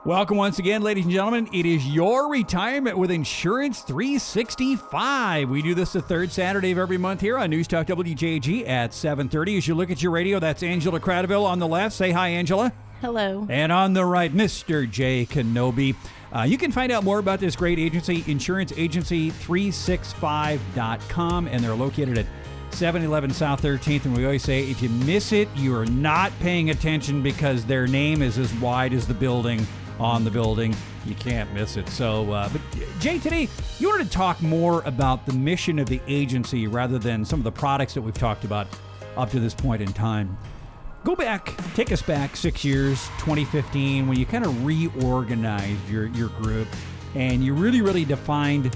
Welcome once again, ladies and gentlemen. It is your retirement with Insurance 365. We do this the third Saturday of every month here on News Talk WJG at 7:30. As you look at your radio, that's Angela Cradaville on the left. Say hi, Angela. Hello. And on the right, Mr. Jay Kenobi. You can find out more about this great agency, insuranceagency365.com, and they're located at 711 South 13th. And we always say, if you miss it, you are not paying attention because their name is as wide as the building on the building. You can't miss it. So, but Jay, today, you wanted to talk more about the mission of the agency rather than some of the products that we've talked about up to this point in time. Go back, take us back 6 years, 2015, when you kind of reorganized your group and you really defined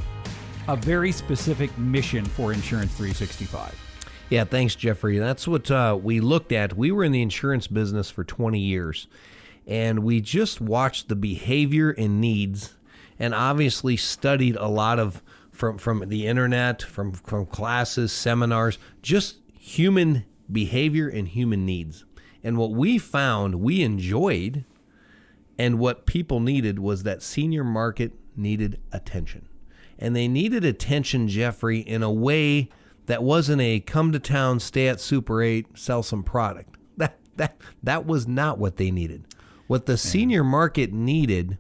a very specific mission for Insurance 365. Yeah, thanks, Jeffrey. That's what we looked at. We were in the insurance business for 20 years, and we just watched the behavior and needs and obviously studied a lot of from the internet, from classes, seminars, just human behavior and human needs. And what we found we enjoyed and what people needed was that senior market needed attention. And they needed attention, Jeffrey, in a way that wasn't a come to town, stay at Super 8, sell some product. That was not what they needed. What the senior market needed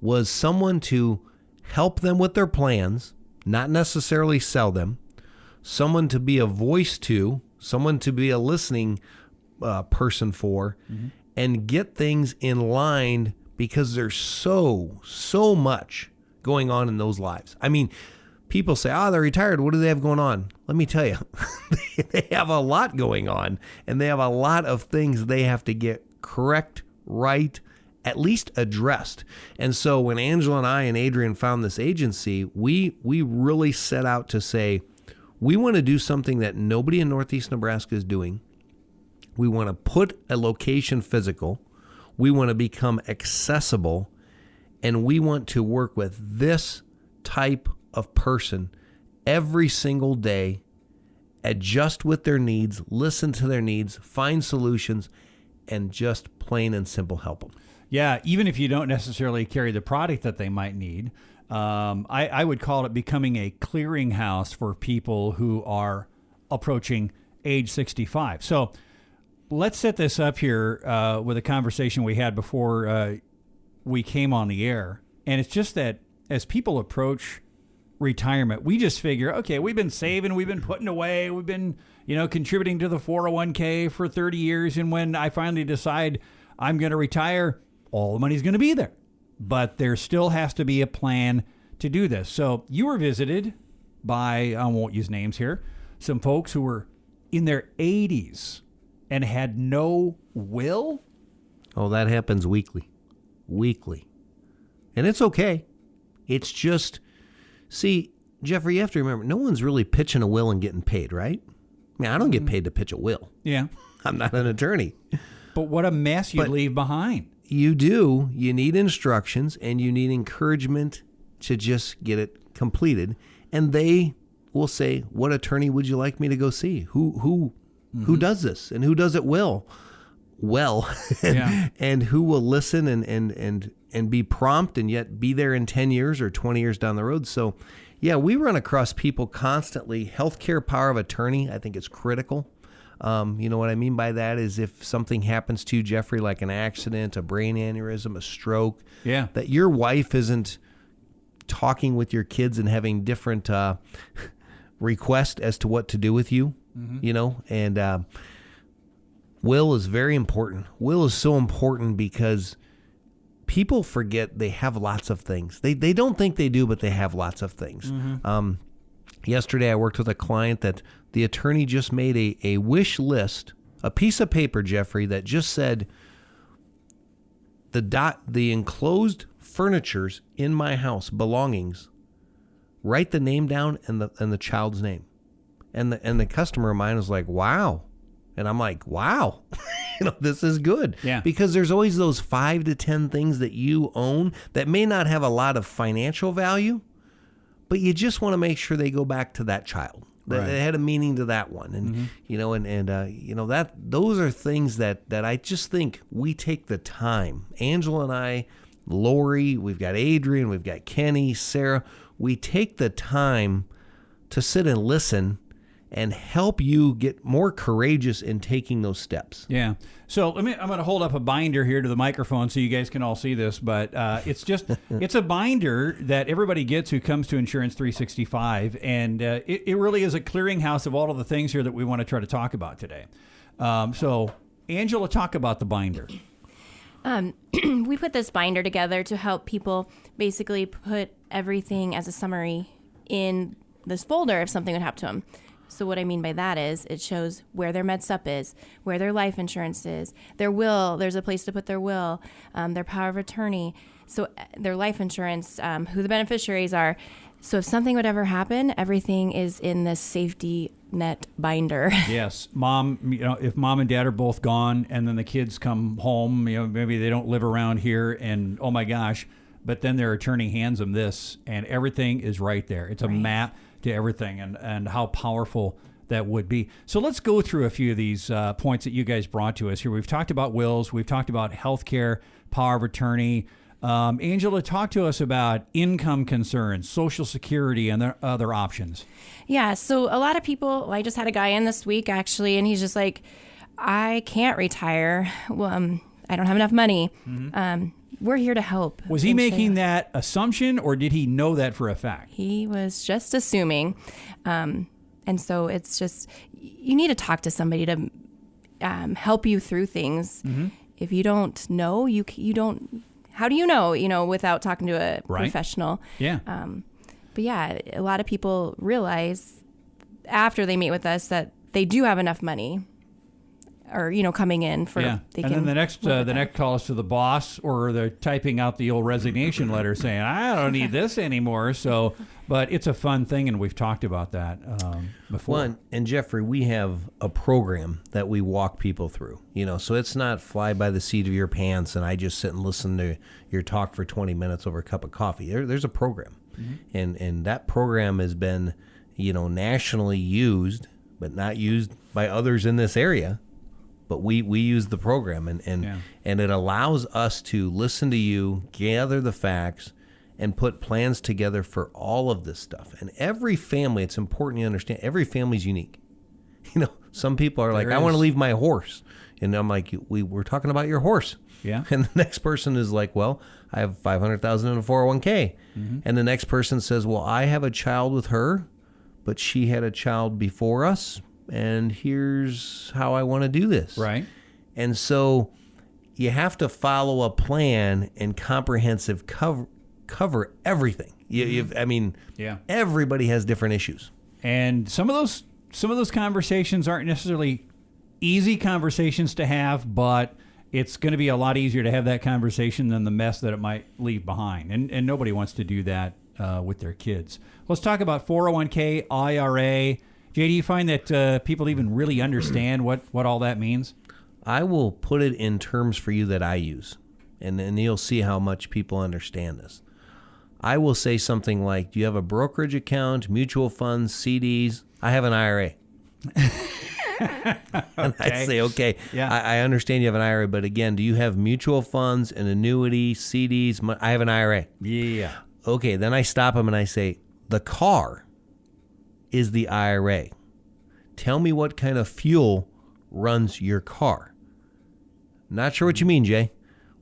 was someone to help them with their plans, not necessarily sell them, someone to be a voice to, someone to be a listening person for, and get things in line because there's so much going on in those lives. I mean, people say, they're retired. What do they have going on? Let me tell you, they have a lot going on, and they have a lot of things they have to get correct, right, at least addressed. And so when Angela and I and Adrian found this agency, we really set out to say, we want to do something that nobody in Northeast Nebraska is doing. We want to put a location physical. We want to become accessible. And we want to work with this type of person every single day, adjust with their needs, listen to their needs, find solutions, and just plain and simple help them. Yeah, even if you don't necessarily carry the product that they might need, I would call it becoming a clearinghouse for people who are approaching age 65. So let's set this up here with a conversation we had before we came on the air. And it's just that as people approach retirement, we just figure, okay, we've been saving, we've been putting away, we've been, contributing to the 401k for 30 years. And when I finally decide I'm going to retire, all the money's going to be there. But there still has to be a plan to do this. So you were visited by, I won't use names here, some folks who were in their 80s and had no will. Oh, that happens weekly. And it's okay. It's just, see, Jeffrey, you have to remember, no one's really pitching a will and getting paid, right? I mean, I don't get paid to pitch a will. Yeah. I'm not an attorney. But what a mess you leave behind. You do. You need instructions and you need encouragement to just get it completed. And they will say, what attorney would you like me to go see? Who does this and who does it well, and who will listen and be prompt and yet be there in 10 years or 20 years down the road. So, yeah, we run across people constantly. Healthcare power of attorney, I think, is critical. You know what I mean by that is if something happens to you, Jeffrey, like an accident, a brain aneurysm, a stroke, that your wife isn't talking with your kids and having different requests as to what to do with you, and will is very important. Will is so important because people forget they have lots of things. They don't think they do, but they have lots of things. Yesterday, I worked with a client that the attorney just made a wish list, a piece of paper, Jeffrey, that just said the enclosed furnitures in my house, belongings, write the name down and the child's name. And the customer of mine was like, wow. And I'm like, wow, this is good. Yeah. Because there's always those 5 to 10 things that you own that may not have a lot of financial value, but you just want to make sure they go back to that child. Right. They had a meaning to that one. And, that those are things that I just think we take the time. Angela and I Lori, we've got Adrian, we've got Kenny, Sarah. We take the time to sit and listen and help you get more courageous in taking those steps. Yeah. So I'm going to hold up a binder here to the microphone so you guys can all see this, but it's a binder that everybody gets who comes to Insurance 365, and it really is a clearinghouse of all of the things here that we want to try to talk about today. So Angela, talk about the binder. We put this binder together to help people basically put everything as a summary in this folder if something would happen to them. So what I mean by that is it shows where their med sup is, where their life insurance is, their will, there's a place to put their will, their power of attorney, so their life insurance, who the beneficiaries are. So if something would ever happen, everything is in this safety net binder. Yes. Mom, if mom and dad are both gone and then the kids come home, maybe they don't live around here and oh my gosh, but then their attorney hands them this and everything is right there. It's a map to everything and how powerful that would be. So let's go through a few of these points that you guys brought to us here. We've talked about wills. We've talked about healthcare, power of attorney. Angela, talk to us about income concerns, Social Security, and their other options. Yeah, so a lot of people, I just had a guy in this week actually, and he's just like, I can't retire. Well, I don't have enough money. Mm-hmm. We're here to help. Was he making that assumption, or did he know that for a fact? He was just assuming. And so it's just, you need to talk to somebody to help you through things. Mm-hmm. If you don't know, you don't, how do you know, without talking to a professional? Yeah. But yeah, a lot of people realize after they meet with us that they do have enough money or, coming in for, they and then the next call is to the boss, or they're typing out the old resignation letter saying, I don't need this anymore. So, but it's a fun thing. And we've talked about that before. Well, and Jeffrey, we have a program that we walk people through, so it's not fly by the seat of your pants and I just sit and listen to your talk for 20 minutes over a cup of coffee. There's a program. Mm-hmm. And that program has been, nationally used, but not used by others in this area. But we use the program, and it allows us to listen to you, gather the facts, and put plans together for all of this stuff. And every family, it's important you understand, every family's unique. Some people are like, I want to leave my horse. And I'm like, we're talking about your horse. Yeah. And the next person is like, well, I have $500,000 in a 401k. Mm-hmm. And the next person says, well, I have a child with her, but she had a child before us. And here's how I want to do this. Right. And so you have to follow a plan and comprehensive cover everything. Everybody has different issues. And some of those conversations aren't necessarily easy conversations to have, but it's going to be a lot easier to have that conversation than the mess that it might leave behind. And nobody wants to do that with their kids. Let's talk about 401k, IRA. Jay, do you find that people even really understand what all that means? I will put it in terms for you that I use, and then you'll see how much people understand this. I will say something like, do you have a brokerage account, mutual funds, CDs? I have an IRA. And I say, okay, yeah. I understand you have an IRA, but again, do you have mutual funds, an annuity, CDs? I have an IRA. Yeah. Okay, then I stop them and I say, the car is the IRA. Tell me what kind of fuel runs your car. Not sure what you mean, Jay.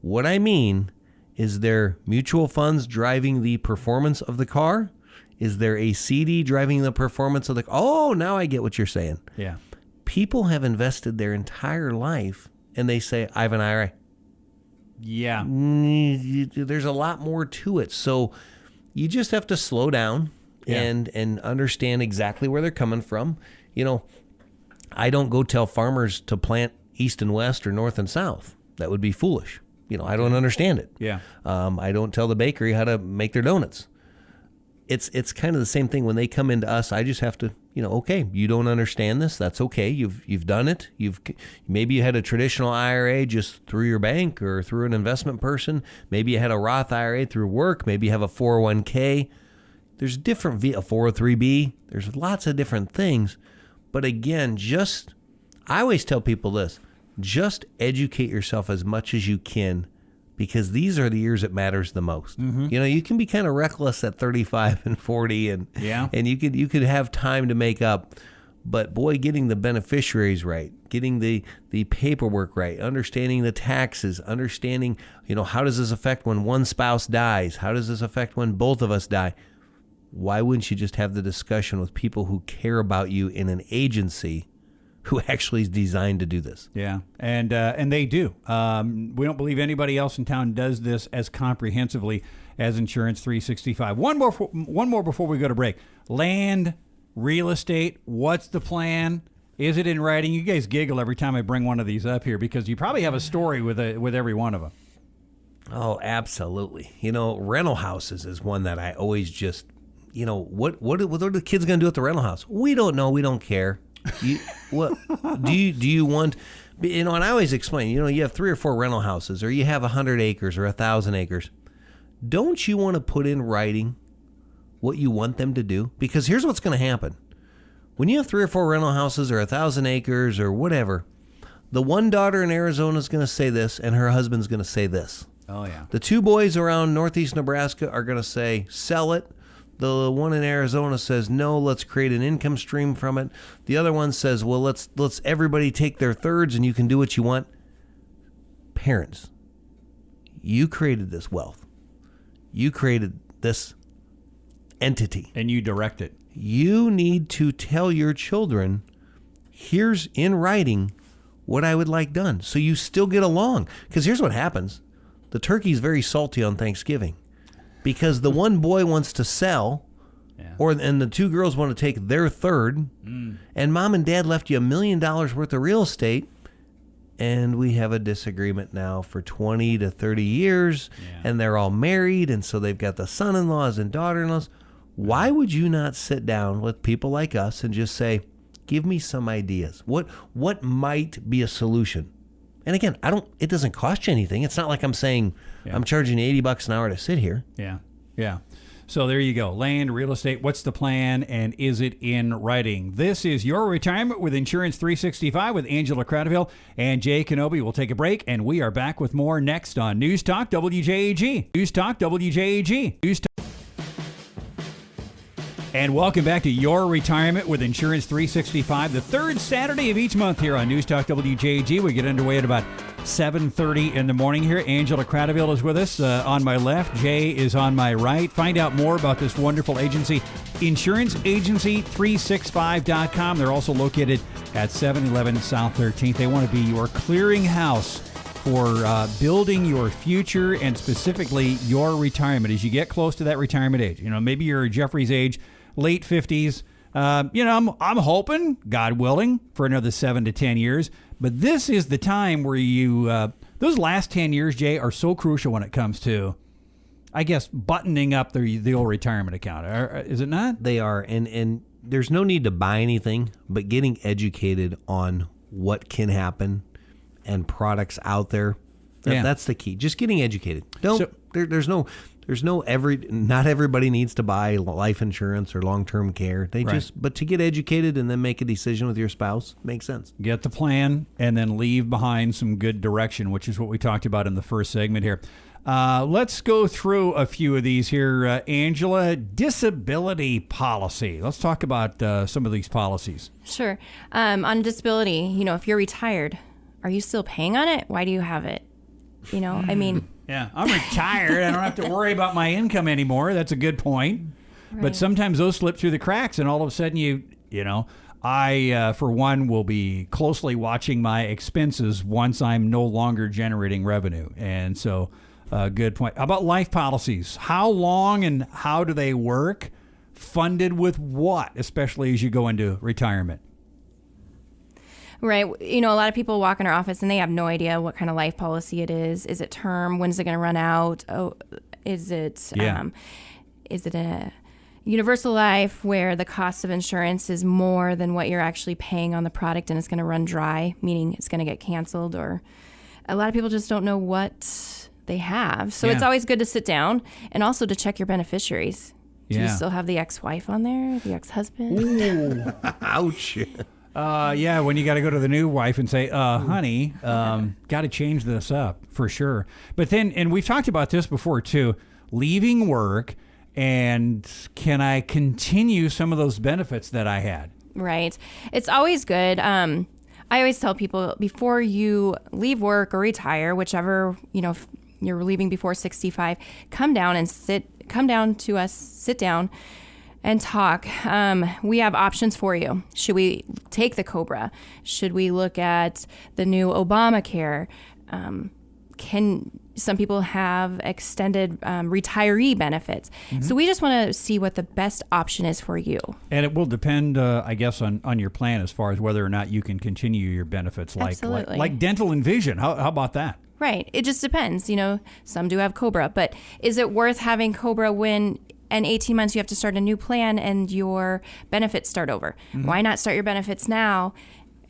What I mean is there mutual funds driving the performance of the car? Is there a CD driving the performance of the car? Oh, now I get what you're saying. Yeah. People have invested their entire life and they say, I have an IRA. Yeah. There's a lot more to it. So you just have to slow down. Yeah. And understand exactly where they're coming from. I don't go tell farmers to plant east and west or north and south. That would be foolish. I don't understand it. Yeah. I don't tell the bakery how to make their donuts. It's kind of the same thing when they come into us. I just have to, okay, you don't understand this. That's okay. You've done it. Maybe you had a traditional IRA just through your bank or through an investment person. Maybe you had a Roth IRA through work. Maybe you have a 401k. There's different, a 403b. There's lots of different things. But again, I always tell people this, just educate yourself as much as you can because these are the years it matters the most. You know, you can be kind of reckless at 35 and 40 and you could have time to make up. But boy, getting the beneficiaries right, getting the paperwork right, understanding the taxes, understanding, you know, how does this affect when one spouse dies? How does this affect when both of us die? Why wouldn't you just have the discussion with people who care about you in an agency who actually is designed to do this? Yeah, and they do. We don't believe anybody else in town does this as comprehensively as Insurance 365. One more before we go to break. Land, real estate, what's the plan? Is it in writing? You guys giggle every time I bring one of these up here because you probably have a story with every one of them. Oh, absolutely. You know, rental houses is one that I always just, you know, what are the kids going to do at the rental house? We don't know. We don't care. What do you want? You know, and I always explain, you know, you have 3 or 4 rental houses, or you have 100 acres or 1,000 acres. Don't you want to put in writing what you want them to do? Because here's what's going to happen. When you have 3 or 4 rental houses or 1,000 acres or whatever, the one daughter in Arizona is going to say this and her husband's going to say this. Oh, yeah. The 2 boys around northeast Nebraska are going to say, sell it. The one in Arizona says, no, let's create an income stream from it. The other one says, well, let's everybody take their thirds and you can do what you want. Parents, you created this wealth. You created this entity. And you direct it. You need to tell your children, here's in writing what I would like done. So you still get along. Because here's what happens. The turkey's very salty on Thanksgiving. Because the one boy wants to sell, and the 2 girls want to take their third, and mom and dad left you $1 million worth of real estate, and we have a disagreement now for 20 to 30 years, and they're all married, and so they've got the son-in-laws and daughter-in-laws. Why would you not sit down with people like us and just say, give me some ideas? What might be a solution? And again, it doesn't cost you anything. It's not like I'm saying I'm charging you $80 an hour to sit here. Yeah. So there you go. Land, real estate, what's the plan, and is it in writing? This is Your Retirement with Insurance 365 with Angela Cradaville and Jay Kenobi. We'll take a break, and we are back with more next on News Talk WJAG. News Talk WJAG. News Talk. And welcome back to Your Retirement with Insurance 365, the third Saturday of each month here on News Talk WJAG. We get underway at about 7:30 in the morning here. Angela Cradaville is with us on my left. Jay is on my right. Find out more about this wonderful agency, InsuranceAgency365.com. They're also located at 711 South 13th. They want to be your clearinghouse for building your future and specifically your retirement as you get close to that retirement age. You know, maybe you're Jeffrey's age, late 50s. You know, I'm hoping, God willing, for another 7 to 10 years. But this is the time where those last 10 years, Jay, are so crucial when it comes to, I guess, buttoning up the old retirement account. Is it not? They are. And there's no need to buy anything, but getting educated on what can happen and products out there. That's the key. Just getting educated. Not everybody needs to buy life insurance or long-term care. But to get educated and then make a decision with your spouse makes sense. Get the plan and then leave behind some good direction, which is what we talked about in the first segment here. Let's go through a few of these here. Angela, disability policy. Let's talk about some of these policies. Sure. On disability, you know, if you're retired, are you still paying on it? Why do you have it? You know, I mean... Yeah, I'm retired. I don't have to worry about my income anymore. That's a good point. Right. But sometimes those slip through the cracks, and all of a sudden you know, I, for one, will be closely watching my expenses once I'm no longer generating revenue. And so, good point. How about life policies? How long and how do they work? Funded with what, especially as you go into retirement? Right. You know, a lot of people walk in our office and they have no idea what kind of life policy it is. Is it term? When's it going to run out? Oh, is it a universal life where the cost of insurance is more than what you're actually paying on the product and it's going to run dry, meaning it's going to get canceled? Or a lot of people just don't know what they have. So it's always good to sit down and also to check your beneficiaries. Do you still have the ex-wife on there, the ex-husband? Ooh. Ouch. Yeah, when you got to go to the new wife and say, honey, got to change this up for sure. But then, and we've talked about this before too, leaving work, and can I continue some of those benefits that I had? Right. It's always good. I always tell people before you leave work or retire, whichever, if you're leaving before 65, come down to us, sit down and talk. We have options for you. Should we take the COBRA? Should we look at the new Obamacare? Can some people have extended retiree benefits? So we just want to see what the best option is for you. And it will depend, I guess, on your plan as far as whether or not you can continue your benefits, like dental and vision. How about that? Right. It just depends. Some do have COBRA, but is it worth having COBRA when in 18 months you have to start a new plan and your benefits start over? Why not start your benefits now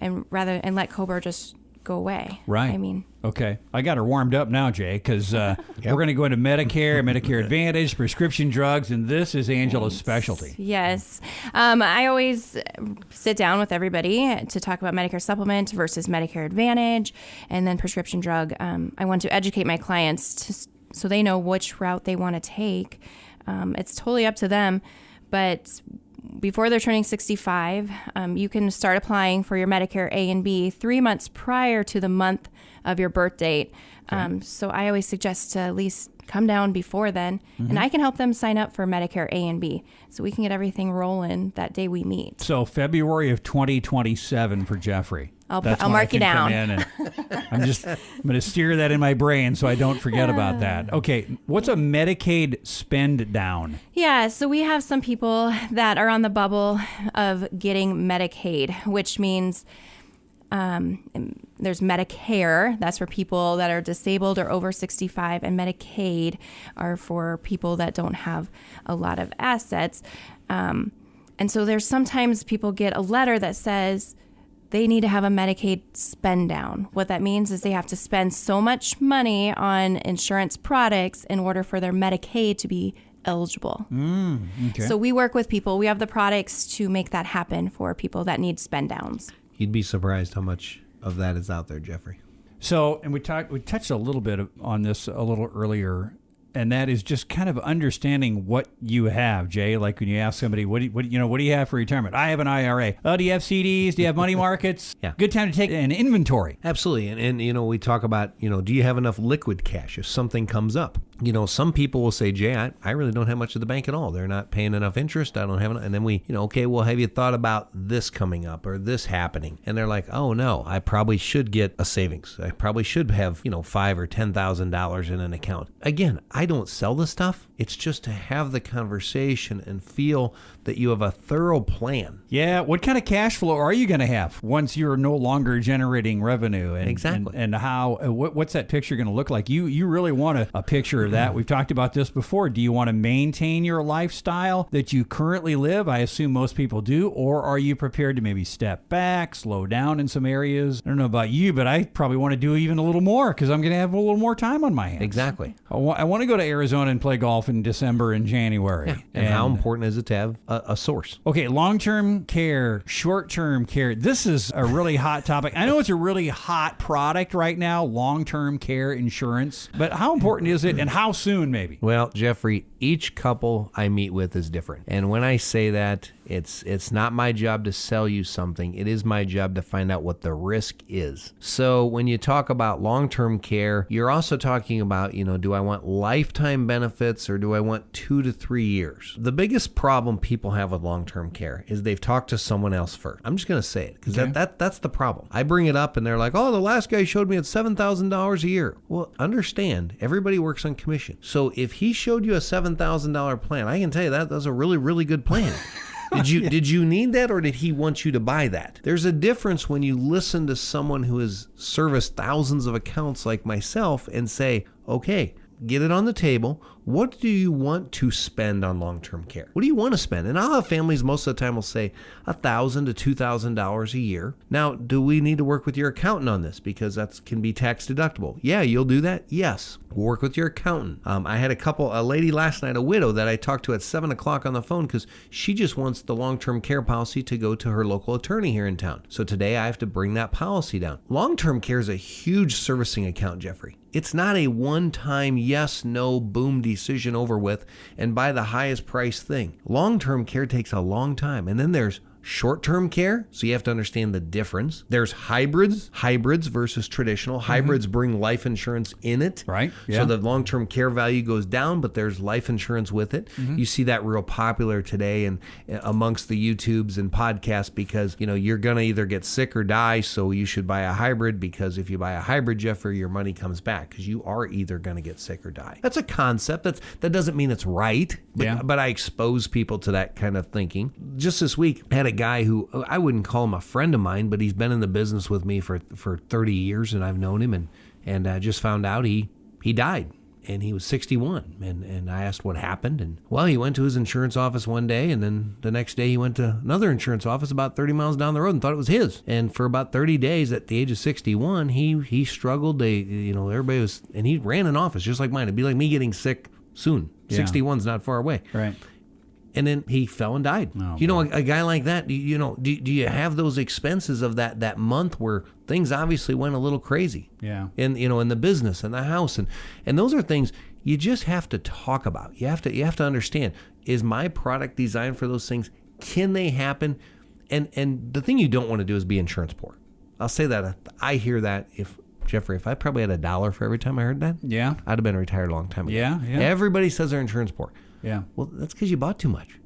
and let COBRA just go away? Right. I mean, okay. I got her warmed up now, Jay, because we're going to go into Medicare Advantage, prescription drugs, and this is Angela's specialty. Yes. I always sit down with everybody to talk about Medicare Supplement versus Medicare Advantage and then prescription drug. I want to educate my clients so they know which route they want to take. It's totally up to them, but before they're turning 65, you can start applying for your Medicare A and B 3 months prior to the month of your birth date. So I always suggest to at least come down before then, and I can help them sign up for Medicare A and B so we can get everything rolling that day we meet. So February of 2027 for Jeffrey. I'll mark you down. I'm going to steer that in my brain so I don't forget about that. Okay, what's a Medicaid spend down? Yeah, so we have some people that are on the bubble of getting Medicaid, which means there's Medicare. That's for people that are disabled or over 65, and Medicaid are for people that don't have a lot of assets. And so there's sometimes people get a letter that says they need to have a Medicaid spend down. What that means is they have to spend so much money on insurance products in order for their Medicaid to be eligible. Okay. So we work with people. We have the products to make that happen for people that need spend downs. You'd be surprised how much of that is out there, Jeffrey. So, and we touched a little bit on this a little earlier, and that is just kind of understanding what you have, Jay. Like when you ask somebody, what do you have for retirement? I have an IRA. Oh, do you have CDs? Do you have money markets? Yeah. Good time to take an inventory. Absolutely. And we talk about, do you have enough liquid cash if something comes up? Some people will say, Jay, I really don't have much of the bank at all. They're not paying enough interest. I don't have enough. And then we, okay, well, have you thought about this coming up or this happening? And they're like, oh, no, I probably should get a savings. I probably should have, $5,000 or $10,000 in an account. Again, I don't sell this stuff. It's just to have the conversation and feel that you have a thorough plan. Yeah. What kind of cash flow are you going to have once you're no longer generating revenue? And, exactly. And how, what's that picture going to look like? You really want a picture of that. We've talked about this before. Do you want to maintain your lifestyle that you currently live? I assume most people do. Or are you prepared to maybe step back, slow down in some areas? I don't know about you, but I probably want to do even a little more because I'm going to have a little more time on my hands. Exactly. I want to go to Arizona and play golf in December and January. Yeah. And how important is it to have a source? Okay, long-term care, short-term care. This is a really hot topic. I know it's a really hot product right now, long-term care insurance. But how important is it, and how soon maybe? Well, Jeffrey, each couple I meet with is different. And when I say that, it's not my job to sell you something. It is my job to find out what the risk is. So when you talk about long-term care, you're also talking about, do I want lifetime benefits or do I want 2 to 3 years? The biggest problem people have with long-term care is they've talked to someone else first. I'm just going to say it because that's the problem. I bring it up and they're like, oh, the last guy showed me it's $7,000 a year. Well, understand, everybody works on commission. So if he showed you a $7,000 plan, I can tell you that's a really, really good plan. Did you need that, or did he want you to buy that? There's a difference when you listen to someone who has serviced thousands of accounts like myself and say, okay, get it on the table. What do you want to spend on long-term care? What do you want to spend? And I'll have families most of the time will say $1,000 to $2,000 a year. Now, do we need to work with your accountant on this? Because that can be tax deductible. Yeah, you'll do that? Yes. We'll work with your accountant. I had a lady last night, a widow that I talked to at 7 o'clock on the phone because she just wants the long-term care policy to go to her local attorney here in town. So today I have to bring that policy down. Long-term care is a huge servicing account, Jeffrey. It's not a one-time yes, no, boom decision over with and buy the highest price thing. Long-term care takes a long time. And then there's short-term care, so you have to understand the difference. There's hybrids versus traditional. Hybrids bring life insurance in it. Right. Yeah. So the long-term care value goes down, but there's life insurance with it. You see that real popular today and amongst the YouTubes and podcasts because, you're going to either get sick or die, so you should buy a hybrid because if you buy a hybrid, Jeffrey, your money comes back because you are either going to get sick or die. That's a concept. That doesn't mean it's right, but I expose people to that kind of thinking. Just this week, I had a guy who I wouldn't call him a friend of mine, but he's been in the business with me for 30 years and I've known him and I just found out he died and he was 61 and I asked what happened and he went to his insurance office one day and then the next day he went to another insurance office about 30 miles down the road and thought it was his, and for about 30 days at the age of 61 he struggled. Everybody was, and he ran an office just like mine. It'd be like me getting sick soon. 61's not far away. Right. And then he fell and died. Oh, a guy like that, do you have those expenses of that month where things obviously went a little crazy? Yeah. In the business and the house. And those are things you just have to talk about. You have to understand, is my product designed for those things? Can they happen? And the thing you don't want to do is be insurance poor. I'll say that. I hear that Jeffrey, if I probably had $1 for every time I heard that, I'd have been retired a long time ago. Yeah. Everybody says they're insurance poor. Yeah. Well, that's because you bought too much.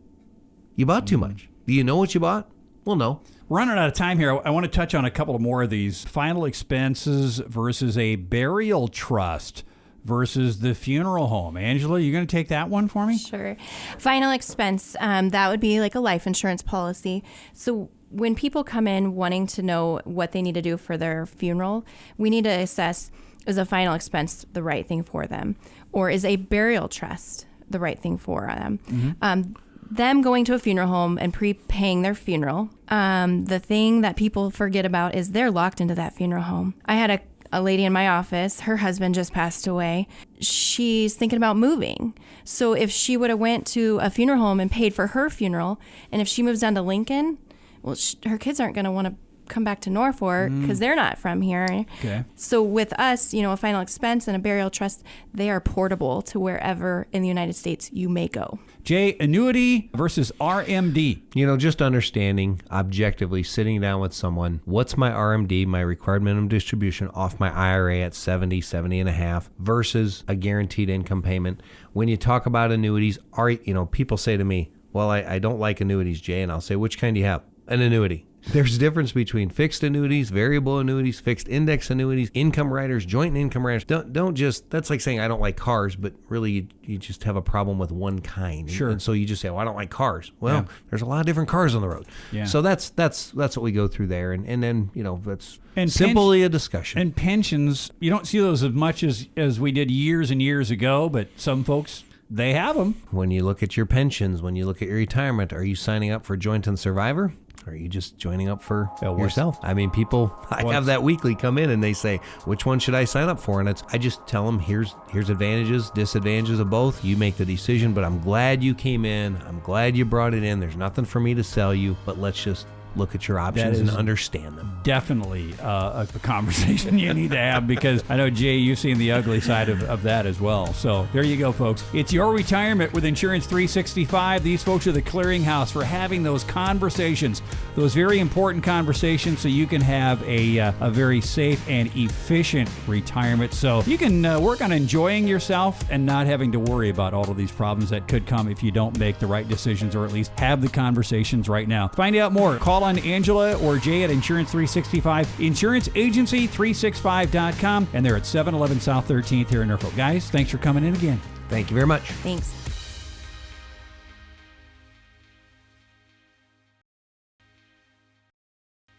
You bought too much. Do you know what you bought? Well, no. We're running out of time here. I want to touch on a couple of more of these. Final expenses versus a burial trust versus the funeral home. Angela, you going to take that one for me? Sure. Final expense, that would be like a life insurance policy. So when people come in wanting to know what they need to do for their funeral, we need to assess, is a final expense the right thing for them? Or is a burial trust the right thing for them? Them going to a funeral home and prepaying their funeral, the thing that people forget about is they're locked into that funeral home. I had a lady in my office, her husband just passed away. She's thinking about moving. So if she would have went to a funeral home and paid for her funeral, and if she moves down to Lincoln, well, her kids aren't going to want to come back to Norfolk because they're not from here. Okay. So with us, a final expense and a burial trust, they are portable to wherever in the United States you may go. Jay, annuity versus RMD. Just understanding objectively, sitting down with someone, what's my RMD, my required minimum distribution off my IRA at 70 and a half versus a guaranteed income payment. When you talk about annuities, people say to me, well, I don't like annuities, Jay. And I'll say, which kind do you have? An annuity. There's a difference between fixed annuities, variable annuities, fixed index annuities, income riders, joint income riders. Don't just, that's like saying I don't like cars, but really you just have a problem with one kind. Sure. And so you just say, I don't like cars. Well, there's a lot of different cars on the road. Yeah. So that's what we go through there. And then, that's and simply a discussion. And pensions, you don't see those as much as we did years and years ago, but some folks, they have them. When you look at your pensions, when you look at your retirement, are you signing up for joint and survivor? Or are you just joining up for yourself? I mean, I have that weekly come in and they say, which one should I sign up for? And I just tell them, here's advantages, disadvantages of both. You make the decision, but I'm glad you came in. I'm glad you brought it in. There's nothing for me to sell you, but let's just look at your options and understand them. Definitely a conversation you need to have, because I know, Jay, you've seen the ugly side of that as well. So there you go, folks. It's your retirement with Insurance 365. These folks are the clearinghouse for having those conversations, those very important conversations, so you can have a very safe and efficient retirement. So you can work on enjoying yourself and not having to worry about all of these problems that could come if you don't make the right decisions, or at least have the conversations right now. Find out more. Call on Angela or Jay at Insurance 365, insuranceiagency365.com, and they're at 711 South 13th here in Norfolk. Guys, thanks for coming in again. Thank you very much. Thanks.